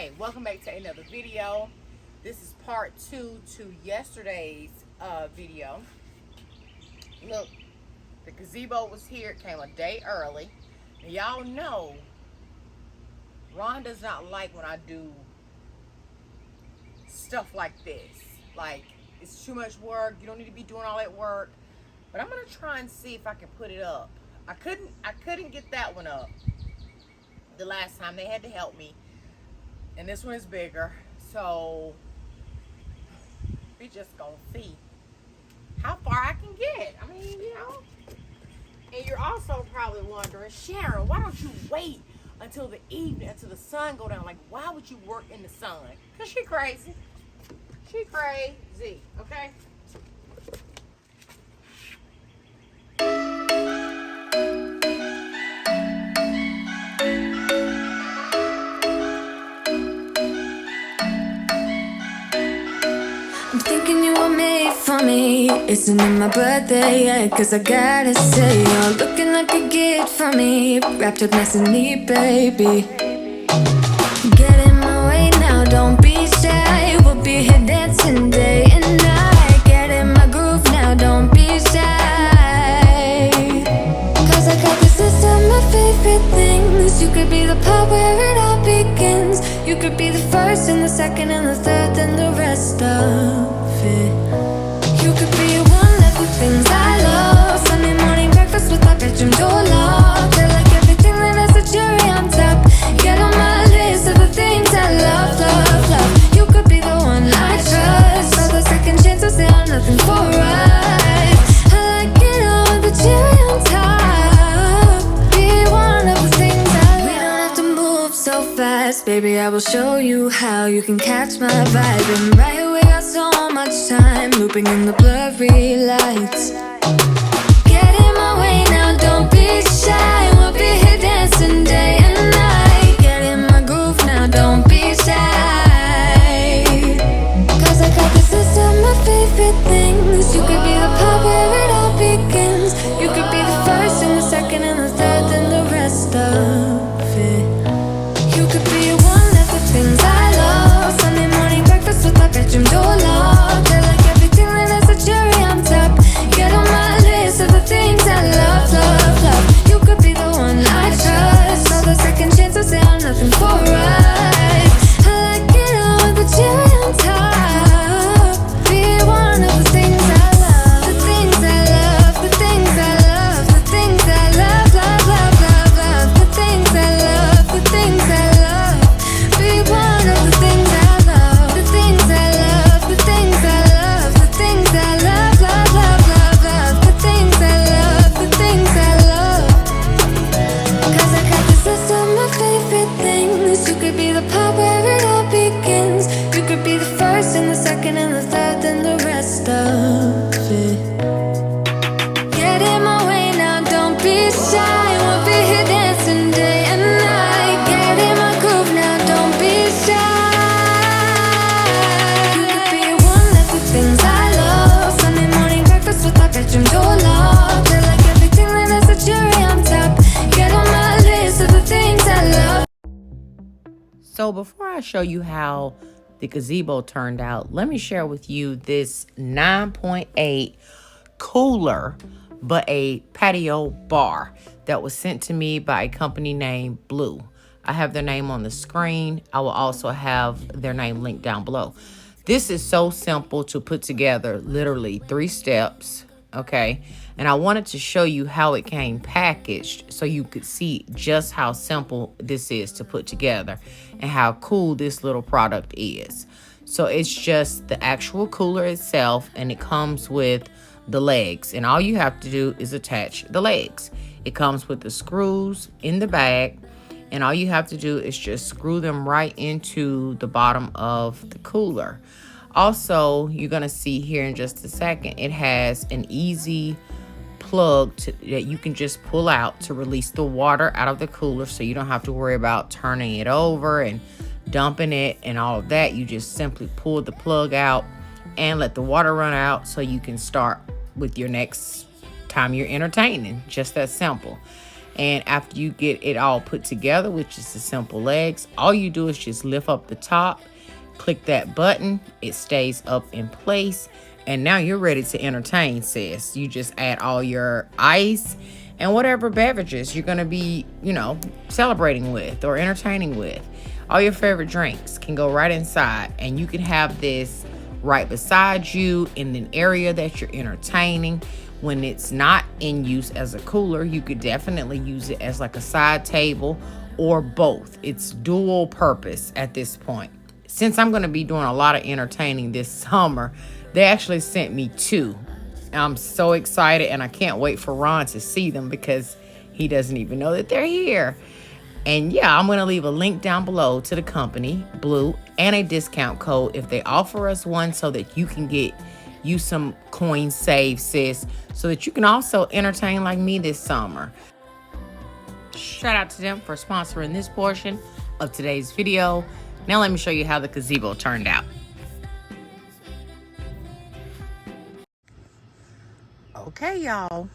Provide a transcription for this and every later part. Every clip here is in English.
Hi, welcome back to another video. This is part 2 to yesterday's video. Look, the gazebo was here. It came a day early. And y'all know Ron does not like when I do stuff like this. Like, it's too much work. You don't need to be doing all that work. But I'm gonna try and see if I can put it up. I couldn't get that one up the last time. They had to help me. And this one is bigger, so we just gonna see how far I can get. I mean, you know. And you're also probably wondering, Sharon, why don't you wait until the evening, until the sun go down? Like, why would you work in the sun? Because she crazy. She crazy, okay? I'm thinking you were made for me. Isn't it my birthday yet? Cause I gotta say, you're looking like a gift for me. Wrapped up nice and neat, baby. Get in my way now, don't be shy. We'll be here dancing day and night. Get in my groove now, don't be shy. Cause I got this list of my favorite things. You could be the part where it all begins. You could be the first and the second and the third and the rest of it. You could be one of the things I love. Sunday morning breakfast with our bedroom door locked. I like everything that has a cherry on top. Get on my list of the things I love, love, love. You could be the one I trust. All the second chances, they are nothing for us. I like it all with the cherry on top. Be one of the things I love. We don't have to move so fast, baby, I will show you how you can catch my vibe. And right here we got so much time, looping in the blurry lights. Get in my way now, don't be shy. We'll be here dancing day and night. Get in my groove now, don't be shy. Cause I got this list of my favorite things. You could be the part where it all begins. You could be the first and the second and the third and the rest of it. You could be one of the things I love. Sunday morning breakfast with our bedroom door locked. I like everything that has a cherry on top. Get on my list of the things I love, love, love. You could be the one I trust. All the second chances, they are nothing for us. I like it all with the cherry on top. Be one of the things I love. The things I love, the things I love, the things I love, love, love, love, love. The things I love, the things I love. Be one of the things I love. The things I love, the things I love, the things I love, love, love, love, love. The things I love, the things I love. Cause I got this list of my favorite things. You could be the part where it all begins. You could be the first and the second and the third and the rest of it. Get in my way now, don't be shy. We'll be here dancing day and night. Get in my groove now, don't be shy. You could be one of the things I love. Sunday morning breakfast with our bedroom door locked. I like everything that has a cherry on top. Get on my list of the things I love. So before I show you how the gazebo turned out, let me share with you this 9.8 cooler but a patio bar that was sent to me by a company named Bluu. I have their name on the screen. I will also have their name linked down below. This is so simple to put together, literally 3 steps, okay? And I wanted to show you how it came packaged so you could see just how simple this is to put together and how cool this little product is. So it's just the actual cooler itself, and it comes with the legs, and all you have to do is attach the legs. It comes with the screws in the bag, and all you have to do is just screw them right into the bottom of the cooler. Also, you're gonna see here in just a second, it has an easy plug that you can just pull out to release the water out of the cooler, so you don't have to worry about turning it over and dumping it and all of that. You just simply pull the plug out and let the water run out so you can start with your next time you're entertaining. Just that simple. And after you get it all put together, which is the simple legs, all you do is just lift up the top, click that button, it stays up in place, and now you're ready to entertain, sis. You just add all your ice and whatever beverages you're gonna be, celebrating with or entertaining with. All your favorite drinks can go right inside, and you can have this right beside you in an area that you're entertaining. When it's not in use as a cooler, you could definitely use it as like a side table or both. It's dual purpose at this point. Since I'm going to be doing a lot of entertaining this summer, they actually sent me two. I'm so excited, and I can't wait for Ron to see them because he doesn't even know that they're here. And yeah, I'm going to leave a link down below to the company, Bluu, and a discount code if they offer us one, so that you can get you some coins saved, sis, so that you can also entertain like me this summer. Shout out to them for sponsoring this portion of today's video. Now let me show you how the gazebo turned out. Okay, y'all.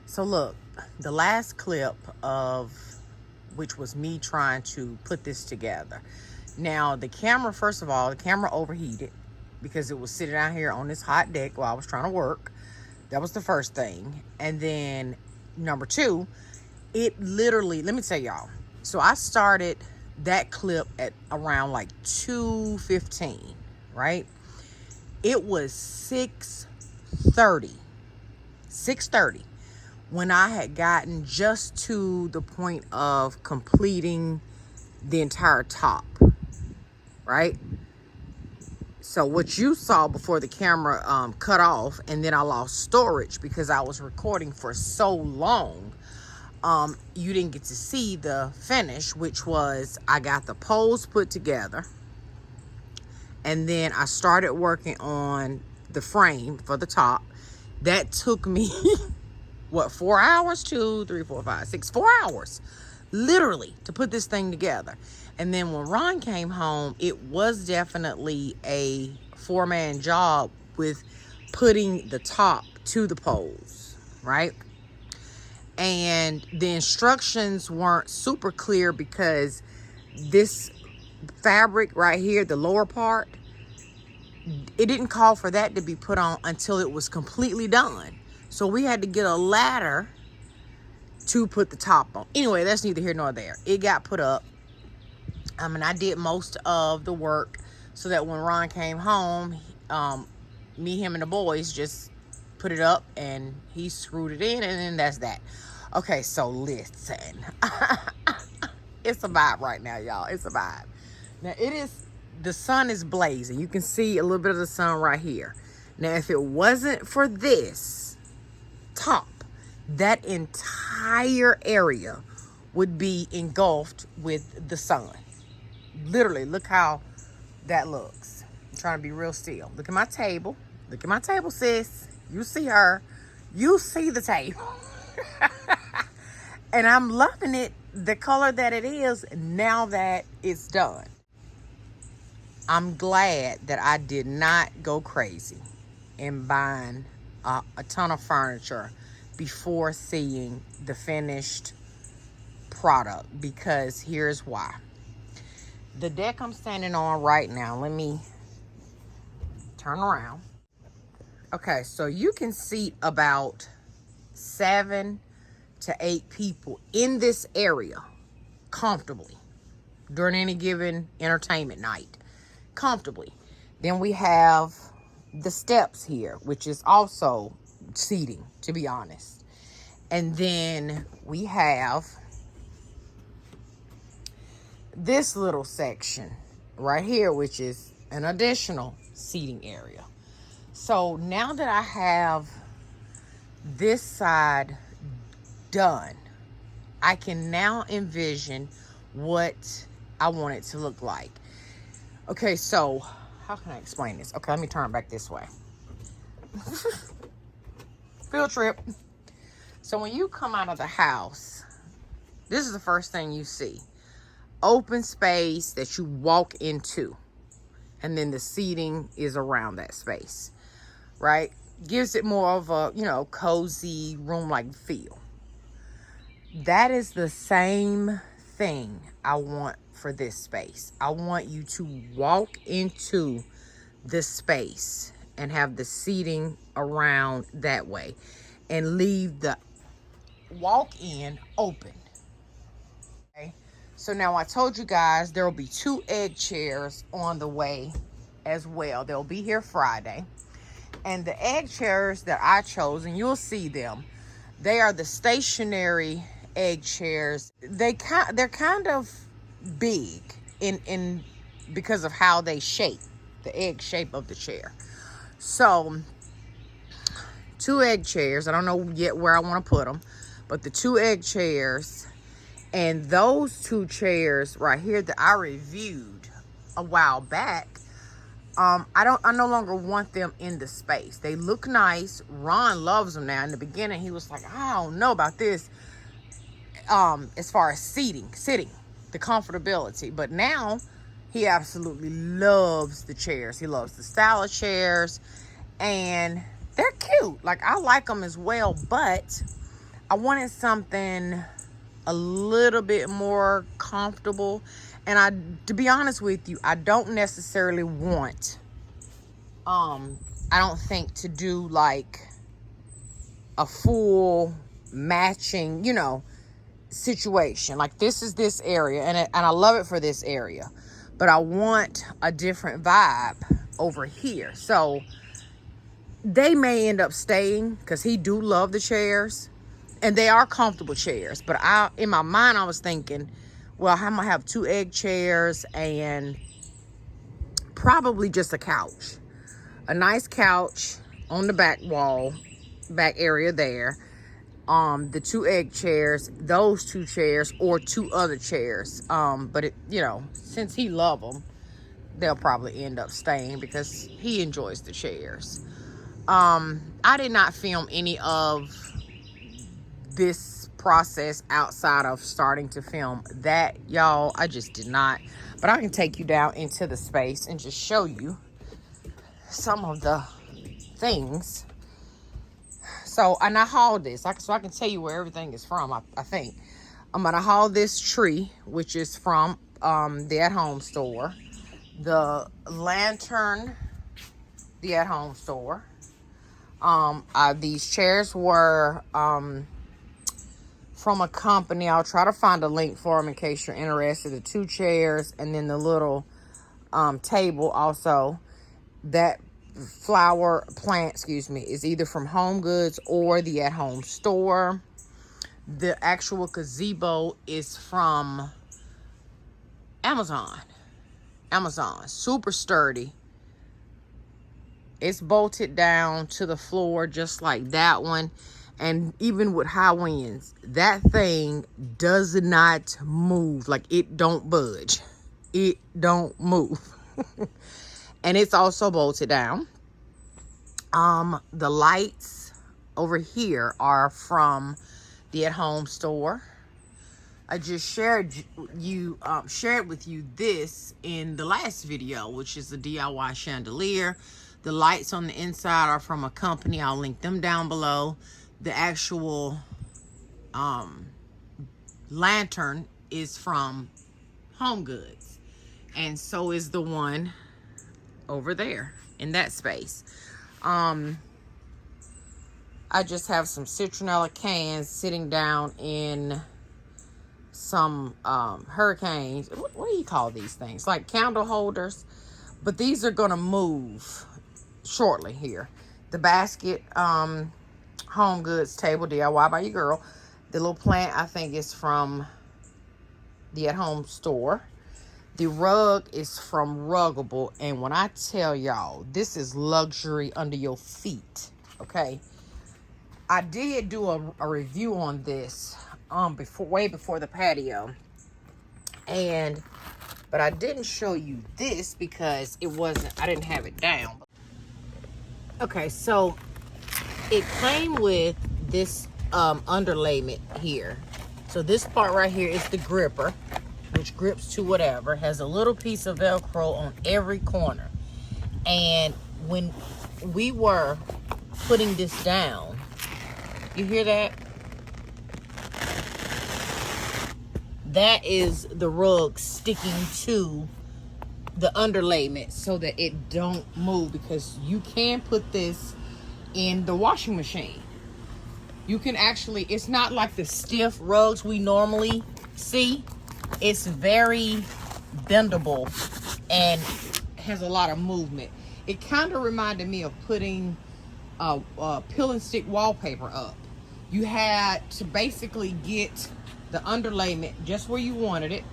So look, the last clip of which was me trying to put this together. Now the camera, first of all, the camera overheated because it was sitting out here on this hot deck while I was trying to work. That was the first thing. And then number two, it literally, let me tell y'all. So I started that clip at around like 2:15, right? It was 6:30 when I had gotten just to the point of completing the entire top, right? So what you saw before the camera cut off, and then I lost storage because I was recording for so long, you didn't get to see the finish, which was I got the poles put together, and then I started working on the frame for the top. That took me, what, 4 hours? 2, 3, 4, 5, 6, 4 hours, literally, to put this thing together. And then when Ron came home, it was definitely a 4-man job with putting the top to the poles, right? And the instructions weren't super clear because this fabric right here, the lower part, it didn't call for that to be put on until it was completely done. So we had to get a ladder to put the top on. Anyway, that's neither here nor there. It got put up. And I did most of the work so that when Ron came home, me, him, and the boys just put it up, and he screwed it in, and then that's that. Okay, so listen. It's a vibe right now, y'all. It's a vibe. Now, the sun is blazing. You can see a little bit of the sun right here. Now, if it wasn't for this top, that entire area would be engulfed with the sun. Literally, look how that looks. I'm trying to be real still. Look at my table. Look at my table, sis. You see her. You see the table. And I'm loving it, the color that it is now that it's done. I'm glad that I did not go crazy in buying a ton of furniture before seeing the finished product, because here's why. The deck I'm standing on right now, let me turn around. Okay, so you can seat about 7 to 8 people in this area comfortably during any given entertainment night. Comfortably. Then we have the steps here, which is also seating, to be honest. And then we have this little section right here, which is an additional seating area. So now that I have this side done, I can now envision what I want it to look like. Okay, so how can I explain this? Okay, let me turn back this way. Field trip. So when you come out of the house, this is the first thing you see. Open space that you walk into. And then the seating is around that space, right? Gives it more of a, cozy room-like feel. that is the same thing I want for this space. I want you to walk into this space and have the seating around that way and leave the walk-in open. Okay, so now I told you guys there will be 2 egg chairs on the way as well. They'll be here Friday. And the egg chairs that I chose, and you'll see them, they are the stationary egg chairs. They're kind of big in because of how they shape, the egg shape of the chair. So 2 egg chairs. I don't know yet where I want to put them, but the 2 egg chairs, and those 2 chairs right here that I reviewed a while back, I no longer want them in the space. They look nice. Ron loves them now. In the beginning, he was like, I don't know about this, as far as sitting, the comfortability. But now he absolutely loves the chairs. He loves the style of chairs, and they're cute. Like, I like them as well, but I wanted something a little bit more comfortable. And to be honest with you, I don't necessarily want, I don't think, to do like a full matching, situation. Like, this is this area, and I love it for this area, but I want a different vibe over here. So they may end up staying because he do love the chairs, and they are comfortable chairs. But in my mind, I was thinking, well, I'm gonna have 2 egg chairs and probably just a couch, a nice couch on the back wall, back area there. The 2 egg chairs, those 2 chairs, or 2 other chairs. But since he loves them, they'll probably end up staying because he enjoys the chairs. I did not film any of this process outside of starting to film that, y'all. I just did not. But I can take you down into the space and just show you some of the things. So, and I hauled this, so I can tell you where everything is from. I think I'm gonna haul this tree, which is from the at-home store. The lantern, the at-home store. These chairs were from a company. I'll try to find a link for them in case you're interested. The 2 chairs, and then the little table also. That plant, is either from Home Goods or the at-home store. The actual gazebo is from Amazon. Super sturdy. It's bolted down to the floor just like that one. And even with high winds, that thing does not move. Like, it don't budge. It don't move. And it's also bolted down. The lights over here are from the at-home store. I just shared with you this in the last video, which is the DIY chandelier. The lights on the inside are from a company. I'll link them down below. The actual lantern is from Home Goods, and so is the one over there in that space. I just have some citronella cans sitting down in some hurricanes. What do you call these things? Like candle holders, but these are gonna move shortly here. The basket, Home Goods table, DIY by your girl. The little plant, I think, is from the at-home store. The rug is from Ruggable, and when I tell y'all, this is luxury under your feet, okay? I did do a review on this way before the patio, but I didn't show you this because I didn't have it down. Okay, so it came with this underlayment here. So this part right here is the gripper, which grips to whatever. Has a little piece of Velcro on every corner. And when we were putting this down, you hear that? that is the rug sticking to the underlayment so that it don't move, because you can put this in the washing machine. You can actually, it's not like the stiff rugs we normally see. It's very bendable and has a lot of movement. It kind of reminded me of putting peel and stick wallpaper up. You had to basically get the underlayment just where you wanted it,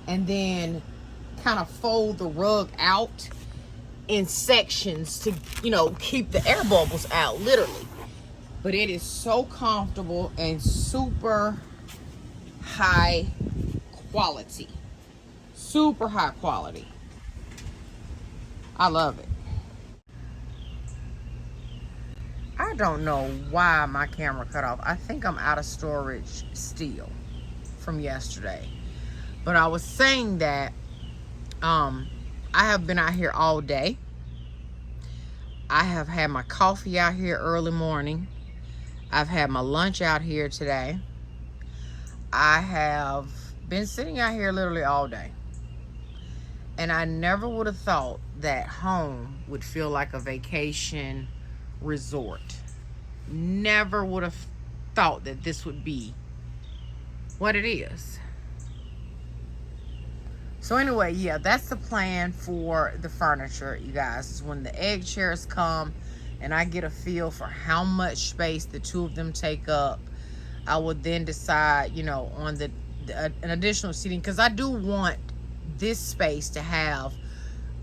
and then kind of fold the rug out in sections to, you know, keep the air bubbles out, literally. But it is so comfortable and super high quality. Super high quality. I love it. I don't know why my camera cut off. I think I'm out of storage still from yesterday. But I was saying that I have been out here all day. I have had my coffee out here early morning. I've had my lunch out here today. I have been sitting out here literally all day. And I never would have thought that home would feel like a vacation resort. Never would have thought that this would be what it is. So anyway, yeah, that's the plan for the furniture, you guys. Is when the egg chairs come and I get a feel for how much space the two of them take up, I will then decide, you know, on an additional seating, because I do want this space to have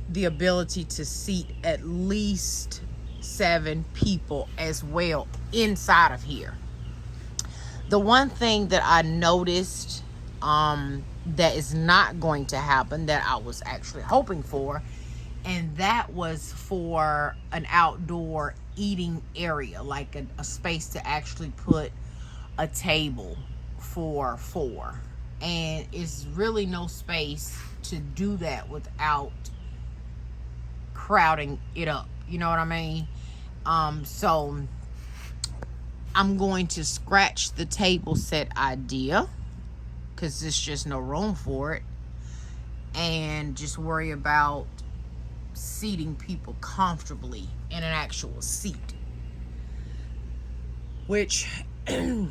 the ability to seat at least 7 people as well inside of here. The one thing that I noticed that is not going to happen, that I was actually hoping for, and that was for an outdoor eating area, like a space to actually put a table for 4. And it's really no space to do that without crowding it up. You know what I mean? So I'm going to scratch the table set idea, because there's just no room for it, and just worry about seating people comfortably in an actual seat, which I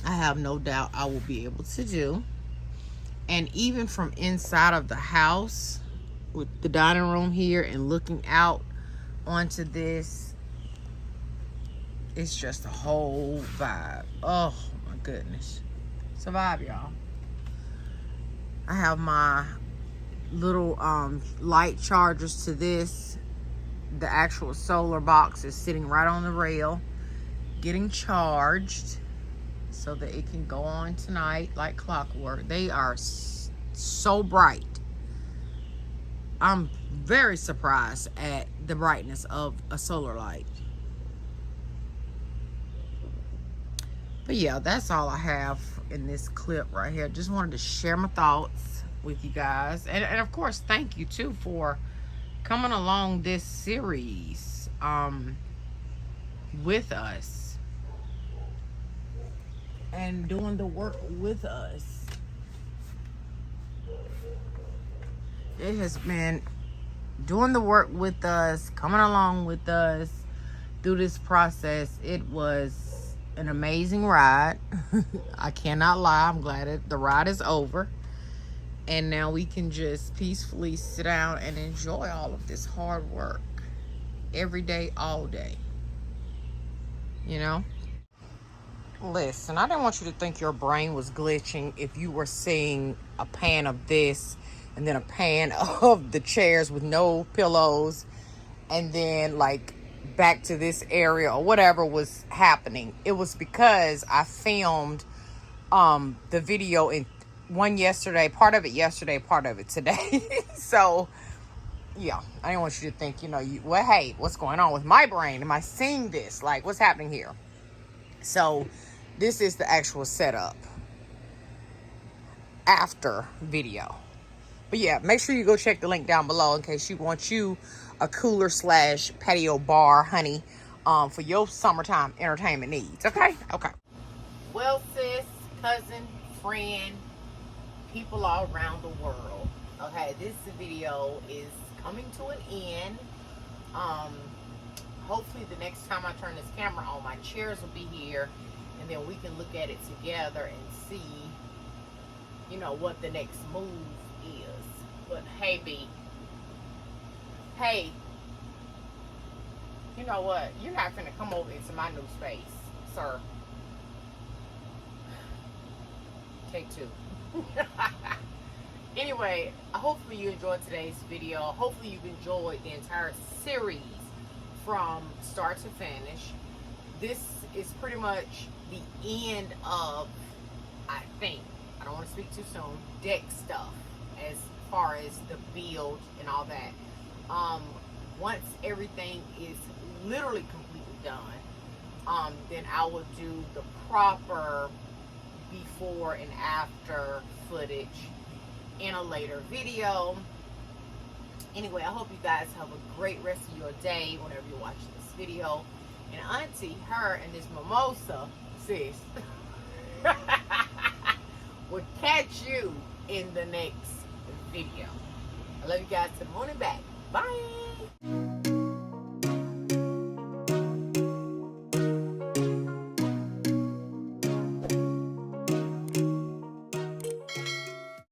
have no doubt I will be able to do. And even from inside of the house, with the dining room here and looking out onto this, it's just a whole vibe. Oh my goodness, it's a vibe, y'all. I have my little light chargers to this. The actual solar box is sitting right on the rail, getting charged so that it can go on tonight like clockwork. They are so bright. I'm very surprised at the brightness of a solar light. But yeah, that's all I have in this clip right here. Just wanted to share my thoughts with you guys. And of course, thank you too for coming along this series with us and doing the work with us. It has been doing the work with us, coming along with us through this process. It was an amazing ride. I cannot lie. I'm glad the ride is over. And now we can just peacefully sit down and enjoy all of this hard work every day, all day. You know? Listen, I didn't want you to think your brain was glitching if you were seeing a pan of this and then a pan of the chairs with no pillows, and then like back to this area or whatever was happening. It was because I filmed the video in one yesterday, part of it yesterday, part of it today. So yeah, I didn't want you to think, you know, well, hey, what's going on with my brain? Am I seeing this? Like, what's happening here? So this is the actual setup after video. But yeah, make sure you go check the link down below in case you want a cooler / patio bar, honey, for your summertime entertainment needs. Okay? Okay. Well, sis, cousin, friend, people all around the world. Okay, this video is coming to an end. Hopefully the next time I turn this camera on, my chairs will be here, and then we can look at it together and see, you know, what the next move is. But hey, B, hey, you know what? You're not finna come over into my new space, sir. Take two. Anyway, hopefully you enjoyed today's video. Hopefully you've enjoyed the entire series from start to finish. This is pretty much the end of, I think, I don't want to speak too soon, deck stuff as far as the build and all that. Once everything is literally completely done, then I will do the proper before and after footage in a later video. Anyway, I hope you guys have a great rest of your day whenever you're watching this video. And Auntie, her, and this mimosa, sis, will catch you in the next video. I love you guys to the moon and back.